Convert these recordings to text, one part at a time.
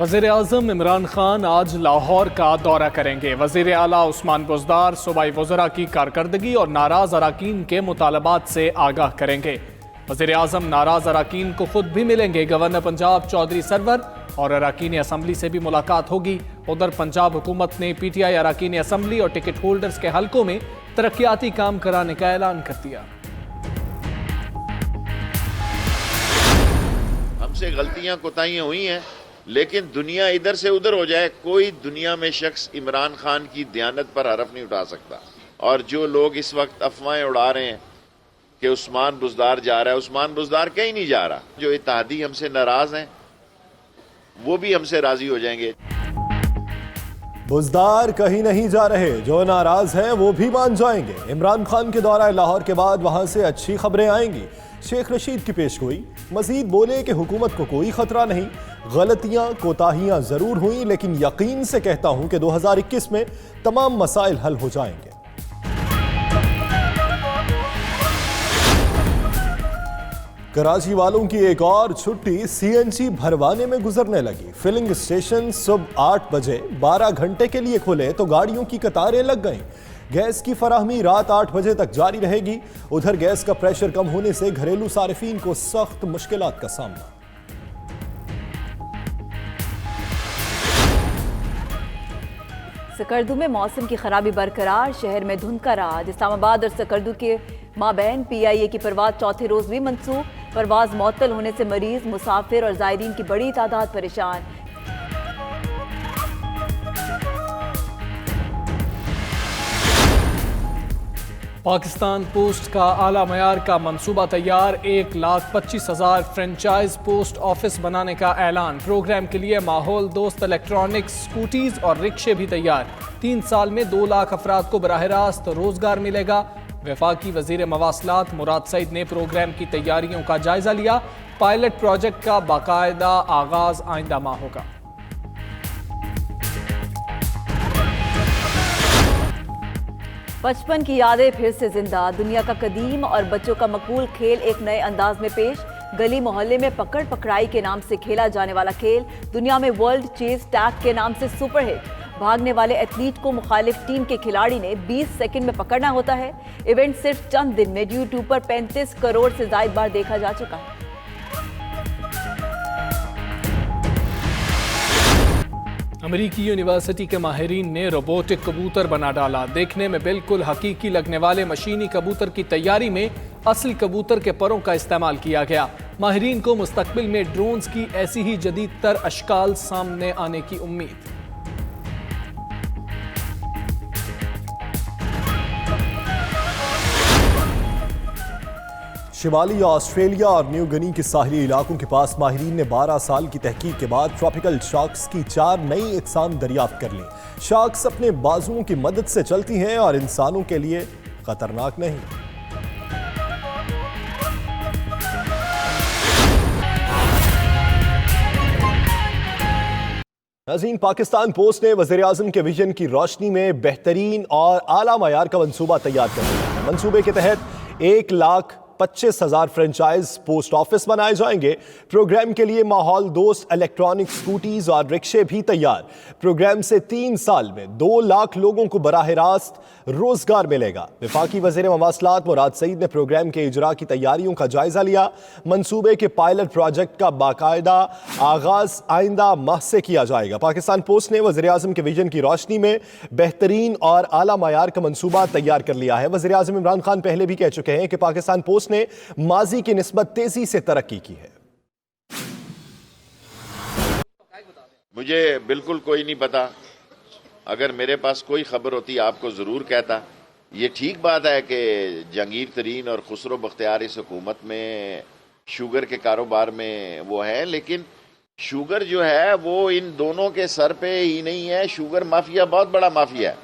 وزیر اعظم عمران خان آج لاہور کا دورہ کریں گے۔ وزیر اعلیٰ عثمان بزدار صوبائی وزراء کی کارکردگی اور ناراض اراکین کے مطالبات سے آگاہ کریں گے۔ وزیر اعظم ناراض اراکین کو خود بھی ملیں گے۔ گورنر پنجاب چودھری سرور اور اراکین اسمبلی سے بھی ملاقات ہوگی۔ ادھر پنجاب حکومت نے پی ٹی آئی اراکین اسمبلی اور ٹکٹ ہولڈرز کے حلقوں میں ترقیاتی کام کرانے کا اعلان کر دیا۔ ہم سے غلطیاں کوتاہیاں ہوئی ہیں، لیکن دنیا ادھر سے ادھر ہو جائے، کوئی دنیا میں شخص عمران خان کی دیانت پر حرف نہیں اٹھا سکتا۔ اور جو لوگ اس وقت افواہیں اڑا رہے ہیں کہ عثمان بزدار جا رہا ہے، عثمان بزدار کہیں نہیں جا رہا۔ جو اتحادی ہم سے ناراض ہیں وہ بھی ہم سے راضی ہو جائیں گے۔ بزدار کہیں نہیں جا رہے، جو ناراض ہیں وہ بھی مان جائیں گے۔ عمران خان کے دورہ لاہور کے بعد وہاں سے اچھی خبریں آئیں گی۔ شیخ رشید کی پیش گوئی، مزید بولے کہ حکومت کو کوئی خطرہ نہیں، غلطیاں کوتاہیاں ضرور ہوئیں لیکن یقین سے کہتا ہوں کہ 2021 میں تمام مسائل حل ہو جائیں گے۔ کراچی والوں کی ایک اور چھٹی سی این جی بھروانے میں گزرنے لگی۔ فلنگ اسٹیشن صبح 8 بجے 12 گھنٹے کے لیے کھلے تو گاڑیوں کی قطاریں لگ گئیں۔ گیس کی فراہمی رات 8 بجے تک جاری رہے گی۔ ادھر گیس کا پریشر کم ہونے سے گھریلو صارفین کو سخت مشکلات کا سامنا۔ سکردو میں موسم کی خرابی برقرار، شہر میں دھند کا راج۔ اسلام آباد اور سکردو کے مابین پی آئی اے کی پرواز چوتھے روز بھی منسوخ۔ پرواز معطل ہونے سے مریض، مسافر اور زائرین کی بڑی تعداد پریشان۔ پاکستان پوسٹ کا اعلیٰ معیار کا منصوبہ تیار، 1,25,000 فرنچائز پوسٹ آفس بنانے کا اعلان۔ پروگرام کے لیے ماحول دوست الیکٹرانکس، سکوٹیز اور رکشے بھی تیار۔ 3 سال میں 2 لاکھ افراد کو براہ راست روزگار ملے گا۔ وفاقی وزیر مواصلات مراد سعید نے پروگرام کی تیاریوں کا جائزہ لیا۔ پائلٹ پروجیکٹ کا باقاعدہ آغاز آئندہ ماہ ہوگا۔ بچپن کی یادیں پھر سے زندہ، دنیا کا قدیم اور بچوں کا مقبول کھیل ایک نئے انداز میں پیش۔ گلی محلے میں پکڑ پکڑائی کے نام سے کھیلا جانے والا کھیل دنیا میں ورلڈ چیز ٹیگ کے نام سے سپر ہٹ۔ بھاگنے والے ایتھلیٹ کو مخالف ٹیم کے کھلاڑی نے 20 سیکنڈ میں پکڑنا ہوتا ہے۔ ایونٹ صرف چند دن میں یوٹیوب پر 35 کروڑ سے زائد بار دیکھا جا چکا ہے۔ امریکی یونیورسٹی کے ماہرین نے روبوٹک کبوتر بنا ڈالا۔ دیکھنے میں بالکل حقیقی لگنے والے مشینی کبوتر کی تیاری میں اصل کبوتر کے پروں کا استعمال کیا گیا۔ ماہرین کو مستقبل میں ڈرونز کی ایسی ہی جدید تر اشکال سامنے آنے کی امید۔ شمالی آسٹریلیا اور نیو گنی کے ساحلی علاقوں کے پاس ماہرین نے 12 سال کی تحقیق کے بعد ٹراپیکل شارکس کی 4 نئی اقسام دریافت کر لیں۔ شارکس اپنے بازوؤں کی مدد سے چلتی ہیں اور انسانوں کے لیے خطرناک نہیں۔ ناظرین، پاکستان پوسٹ نے وزیر اعظم کے ویژن کی روشنی میں بہترین اور اعلیٰ معیار کا منصوبہ تیار کر لیا ہے۔ منصوبے کے تحت 1,25,000 فرنچائز پوسٹ آفس بنائے جائیں گے۔ پروگرام کے لیے ماحول دوست الیکٹرانک سکوٹیز اور رکشے بھی تیار۔ پروگرام سے 3 سال میں 2 لاکھ لوگوں کو براہ راست روزگار ملے گا۔ وفاقی وزیر مواصلات مراد سعید نے پروگرام کے اجراء کی تیاریوں کا جائزہ لیا۔ منصوبے کے پائلٹ پروجیکٹ کا باقاعدہ آغاز آئندہ ماہ سے کیا جائے گا۔ پاکستان پوسٹ نے وزیر اعظم کے ویژن کی روشنی میں بہترین اور اعلیٰ معیار کا منصوبہ تیار کر لیا ہے۔ وزیر اعظم عمران خان پہلے بھی کہہ چکے ہیں کہ پاکستان پوسٹ نے ماضی کی نسبت تیزی سے ترقی کی ہے۔ مجھے بالکل کوئی نہیں پتا، اگر میرے پاس کوئی خبر ہوتی آپ کو ضرور کہتا۔ یہ ٹھیک بات ہے کہ جہانگیر ترین اور خسرو بختیار اس حکومت میں شوگر کے کاروبار میں وہ ہے، لیکن شوگر جو ہے وہ ان دونوں کے سر پہ ہی نہیں ہے۔ شوگر مافیا بہت بڑا مافیا ہے،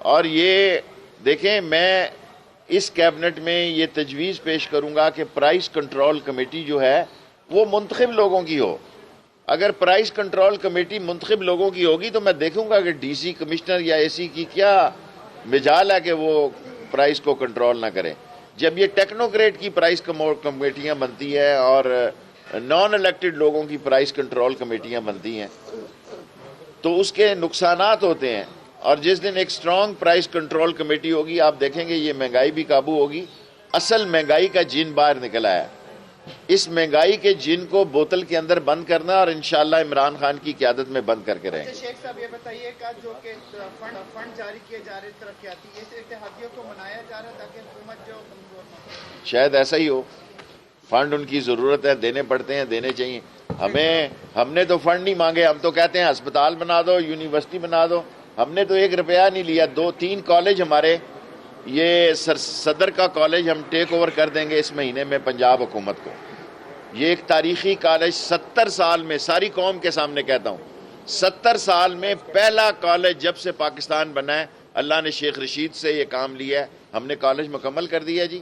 اور یہ دیکھیں، میں اس کیبنٹ میں یہ تجویز پیش کروں گا کہ پرائس کنٹرول کمیٹی جو ہے وہ منتخب لوگوں کی ہو۔ اگر پرائس کنٹرول کمیٹی منتخب لوگوں کی ہوگی تو میں دیکھوں گا کہ ڈی سی کمشنر یا اے سی کی کیا مجال ہے کہ وہ پرائس کو کنٹرول نہ کریں۔ جب یہ ٹیکنوکریٹ کی پرائس کمیٹیاں بنتی ہیں اور نان الیکٹڈ لوگوں کی پرائس کنٹرول کمیٹیاں بنتی ہیں تو اس کے نقصانات ہوتے ہیں، اور جس دن ایک سٹرانگ پرائس کنٹرول کمیٹی ہوگی آپ دیکھیں گے یہ مہنگائی بھی قابو ہوگی. اصل مہنگائی کا جن باہر نکل آیا. اس مہنگائی کے جن کو بوتل کے اندر بند کرنا اور انشاءاللہ عمران خان کی قیادت میں بند کر کے رہیں گے. شیخ صاحب یہ بتائیے کہ جو کہ فنڈ جاری کیے جا رہے ترقیاتی، اس اتحادیوں کو منایا جا رہا تاکہ حکومت جو کمزور ہو. شاید ایسا ہی ہو. فنڈ ان کی ضرورت ہے، دینے پڑتے ہیں، دینے چاہیے. ہم نے تو فنڈ نہیں مانگے، ہم تو کہتے ہیں ہسپتال بنا دو، یونیورسٹی بنا دو. ہم نے تو 1 روپیہ نہیں لیا. 2-3 کالج ہمارے، یہ صدر کا کالج ہم ٹیک اوور کر دیں گے اس مہینے میں پنجاب حکومت کو. یہ ایک تاریخی کالج 70 سال میں، ساری قوم کے سامنے کہتا ہوں، 70 سال میں پہلا کالج جب سے پاکستان بنا ہے. اللہ نے شیخ رشید سے یہ کام لیا ہے، ہم نے کالج مکمل کر دیا جی.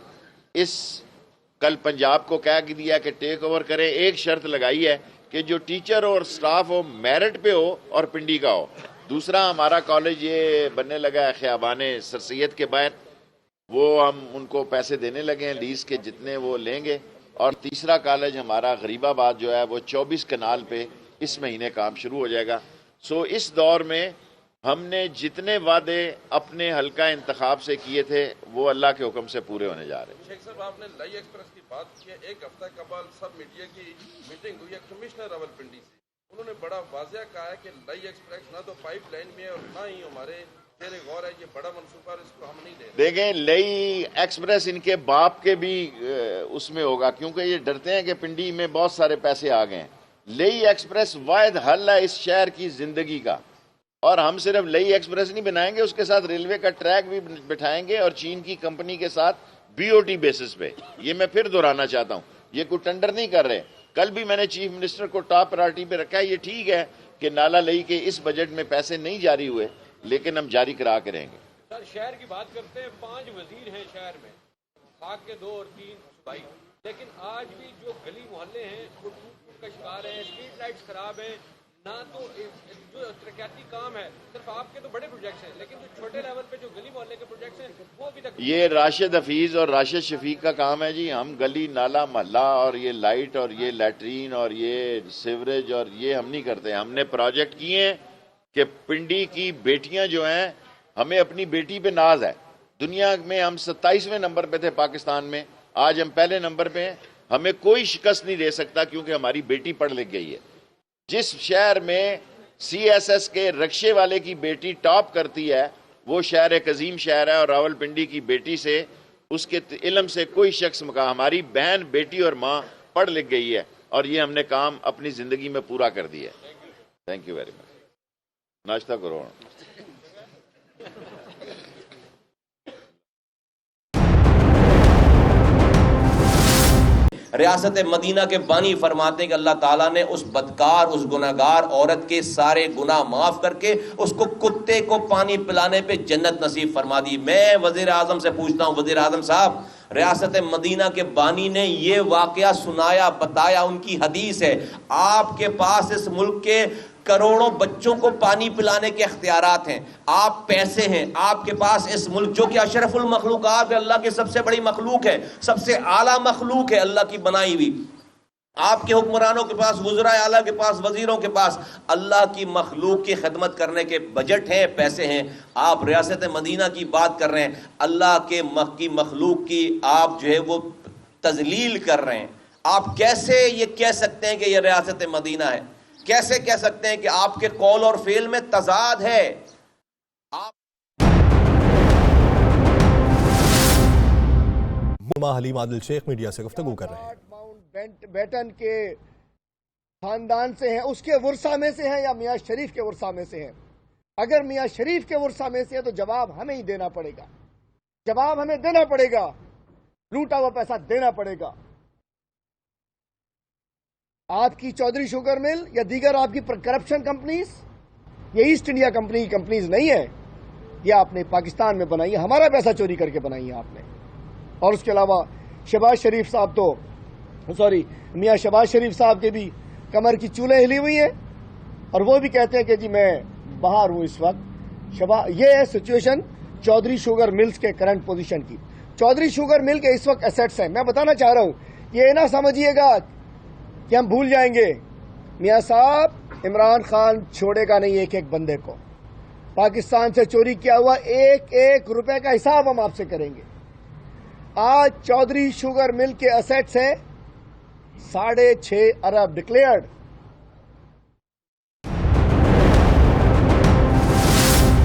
کل پنجاب کو کہہ دیا کہ ٹیک اوور کریں. ایک شرط لگائی ہے کہ جو ٹیچر اور سٹاف ہو میرٹ پہ ہو اور پنڈی کا ہو. دوسرا ہمارا کالج یہ بننے لگا ہے خیابان سر سید کے باہر، وہ ہم ان کو پیسے دینے لگے ہیں لیز کے جتنے وہ لیں گے. اور تیسرا کالج ہمارا غریب آباد جو ہے وہ 24 کنال پہ اس مہینے کام شروع ہو جائے گا. اس دور میں ہم نے جتنے وعدے اپنے حلقہ انتخاب سے کیے تھے وہ اللہ کے حکم سے پورے ہونے جا رہے ہیں. شیخ صاحب آپ نے لائی ایکسپریس کی بات کی ہے. 1 ہفتہ قبل سب میڈیا کی میٹنگ ہوئی ہے کمشنر راولپنڈی سے. انہوں نے بڑا واضح کہا ہے کہ لائی ایکسپریس نہ تو پائپ لائن میں ہے اور نہ ہی ہمارے زیر غور ہے. یہ بڑا منصوبہ اور اس کو ہم نہیں لے رہے. دیکھیں لائی ایکسپریس ان کے باپ کے بھی اس میں ہوگا، کیونکہ یہ ڈرتے ہیں کہ پنڈی میں بہت سارے پیسے آ گئے ہیں. لائی ایکسپریس واحد حل ہے اس شہر کی زندگی کا. اور ہم صرف لائی ایکسپریس نہیں بنائیں گے، اس کے ساتھ ریلوے کا ٹریک بھی بٹھائیں گے اور چین کی کمپنی کے ساتھ BOT بیسس پہ. یہ میں پھر دہرانا چاہتا ہوں، یہ کوئی ٹینڈر نہیں کر رہے. کل بھی میں نے چیف منسٹر کو ٹاپ پرائرٹی پہ رکھا ہے. یہ ٹھیک ہے کہ نالا لائی کے اس بجٹ میں پیسے نہیں جاری ہوئے، لیکن ہم جاری کرا کے رہیں گے. سر شہر کی بات کرتے ہیں، 5 وزیر ہیں شہر میں، خاک کے 2 اور 3 صوبائی، لیکن آج بھی جو گلی محلے ہیں وہ ٹوٹ کا شکار ہیں، اسٹریٹ لائٹس خراب ہیں. نہ تو جو ترقیاتی کام ہے، صرف آپ کے تو بڑے پروجیکٹس ہیں، لیکن جو چھوٹے لیول پہ جو گلی محلے کے پروجیکٹس ہیں وہ ابھی تک. یہ راشد حفیظ اور راشد شفیق کا کام ہے جی. ہم گلی نالا محلہ اور یہ لائٹ اور یہ لیٹرین اور یہ سیوریج اور یہ ہم نہیں کرتے. ہم نے پروجیکٹ کیے ہیں کہ پنڈی کی بیٹیاں جو ہیں، ہمیں اپنی بیٹی پہ ناز ہے. دنیا میں ہم 27ویں نمبر پہ تھے پاکستان میں، آج ہم پہلے نمبر پہ ہیں. ہمیں کوئی شکست نہیں دے سکتا کیونکہ ہماری بیٹی پڑھ لکھ گئی ہے. جس شہر میں CSS کے رکشے والے کی بیٹی ٹاپ کرتی ہے وہ شہر ایک عظیم شہر ہے. اور راولپنڈی کی بیٹی سے، اس کے علم سے کوئی شخص ہماری بہن بیٹی اور ماں پڑھ لکھ گئی ہے، اور یہ ہم نے کام اپنی زندگی میں پورا کر دیا ہے. Thank you very much. ناشتہ کرو. ریاست مدینہ کے بانی فرماتے ہیں کہ اللہ تعالیٰ نے اس بدکار، اس گناہگار عورت کے سارے گناہ معاف کر کے اس کو کتے کو پانی پلانے پہ جنت نصیب فرما دی. میں وزیر اعظم سے پوچھتا ہوں، وزیر اعظم صاحب، ریاست مدینہ کے بانی نے یہ واقعہ سنایا، بتایا، ان کی حدیث ہے. آپ کے پاس اس ملک کے کروڑوں بچوں کو پانی پلانے کے اختیارات ہیں، آپ پیسے ہیں، آپ کے پاس اس ملک جو کہ اشرف المخلوقات ہے، اللہ کی سب سے بڑی مخلوق ہے، سب سے اعلیٰ مخلوق ہے اللہ کی بنائی ہوئی. آپ کے حکمرانوں کے پاس، وزراء اعلیٰ کے پاس، وزیروں کے پاس اللہ کی مخلوق کی خدمت کرنے کے بجٹ ہیں، پیسے ہیں. آپ ریاست مدینہ کی بات کر رہے ہیں، اللہ کے کی مخلوق کی آپ جو ہے وہ تذلیل کر رہے ہیں. آپ کیسے یہ کہہ سکتے ہیں کہ یہ ریاست مدینہ ہے؟ کیسے کہہ سکتے ہیں کہ آپ کے قول اور فعل میں تضاد ہے؟ حلیم عادل شیخ میڈیا سے گفتگو کر رہے ہیں. ماؤنٹ بیٹن کے خاندان سے ہیں، اس کے ورثہ میں سے ہیں یا میاں شریف کے ورثہ میں سے ہیں؟ اگر میاں شریف کے ورثہ میں سے ہے تو جواب ہمیں ہی دینا پڑے گا. جواب ہمیں دینا پڑے گا، لوٹا ہوا پیسہ دینا پڑے گا. آپ کی چودھری شوگر مل یا دیگر آپ کی کرپشن کمپنیز، یہ ایسٹ انڈیا کمپنی کی کمپنیز نہیں ہے، یہ آپ نے پاکستان میں بنائی ہے، ہمارا پیسہ چوری کر کے بنائی ہے آپ نے. اور اس کے علاوہ شہباز شریف صاحب میاں شہباز شریف صاحب کے بھی کمر کی چولیں ہلی ہوئی ہیں، اور وہ بھی کہتے ہیں کہ جی میں باہر ہوں اس وقت. یہ ہے سچویشن چودھری شوگر ملز کے کرنٹ پوزیشن کی. چودھری شوگر مل کے اس وقت ایسٹس ہیں. میں بتانا چاہ رہا ہوں، یہ نہ سمجھیے گا کہ ہم بھول جائیں گے میاں صاحب عمران خان چھوڑے گا نہیں ایک ایک بندے کو. پاکستان سے چوری کیا ہوا ایک ایک روپے کا حساب ہم آپ سے کریں گے. آج چودھری شوگر مل کے ایسٹس ہیں 6.5 ارب ڈکلیئرڈ.